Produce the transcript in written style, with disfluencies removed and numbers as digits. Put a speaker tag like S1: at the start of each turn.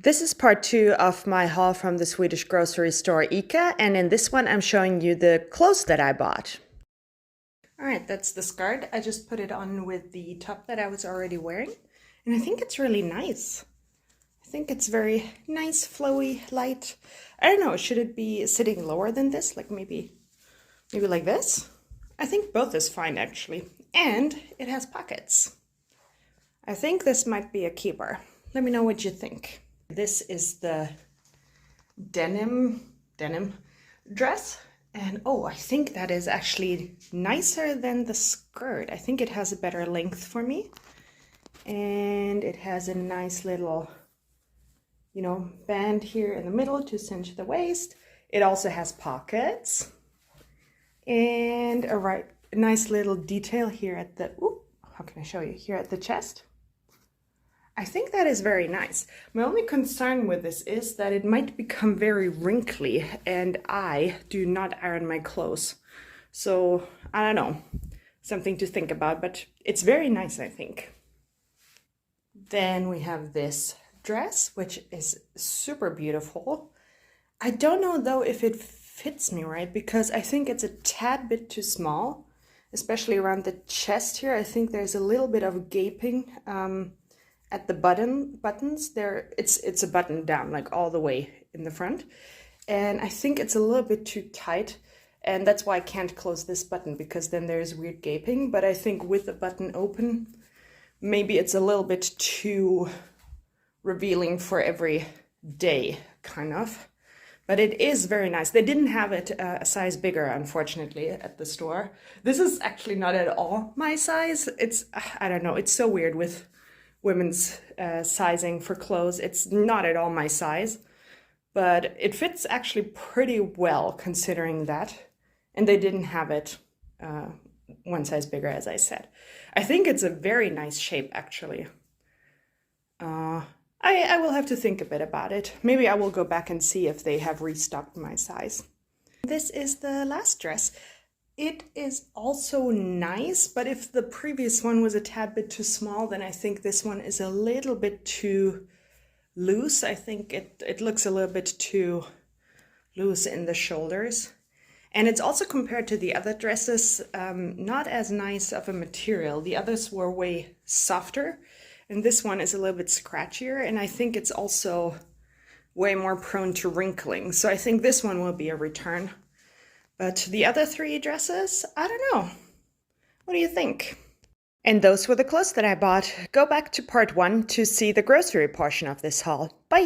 S1: This is part 2 of my haul from the Swedish grocery store ICA, and in this one I'm showing you the clothes that I bought. Alright, that's the skirt. I just put it on with the top that I was already wearing, and I think it's really nice. I think it's very nice, flowy, light. I don't know, should it be sitting lower than this? Like maybe like this? I think both is fine actually. And it has pockets. I think this might be a keeper. Let me know what you think. This is the denim dress, and oh, I think that is actually nicer than the skirt. I think it has a better length for me, and it has a nice little, band here in the middle to cinch the waist. It also has pockets and a nice little detail here at the, how can I show you, here at the chest. I think that is very nice. My only concern with this is that it might become very wrinkly, and I do not iron my clothes. So, I don't know, something to think about, but it's very nice, I think. Then we have this dress, which is super beautiful. I don't know though if it fits me right, because I think it's a tad bit too small, especially around the chest here. I think there's a little bit of gaping at the buttons there. It's a button down, like all the way in the front, and I think it's a little bit too tight, and that's why I can't close this button, because then there's weird gaping. But I think with the button open, maybe it's a little bit too revealing for every day, kind of. But it is very nice. They didn't have it a size bigger, unfortunately, at the store. This is actually not at all my size. It's, I don't know, it's so weird with women's sizing for clothes. It's not at all my size, but it fits actually pretty well considering that. And they didn't have it one size bigger, as I said. I think it's a very nice shape, actually. I will have to think a bit about it. Maybe I will go back and see if they have restocked my size. This is the last dress. It is also nice, but if the previous one was a tad bit too small, then I think this one is a little bit too loose. I think it looks a little bit too loose in the shoulders. And it's also, compared to the other dresses, not as nice of a material. The others were way softer, and this one is a little bit scratchier, and I think it's also way more prone to wrinkling. So I think this one will be a return. But the other 3 dresses, I don't know. What do you think? And those were the clothes that I bought. Go back to part 1 to see the grocery portion of this haul. Bye!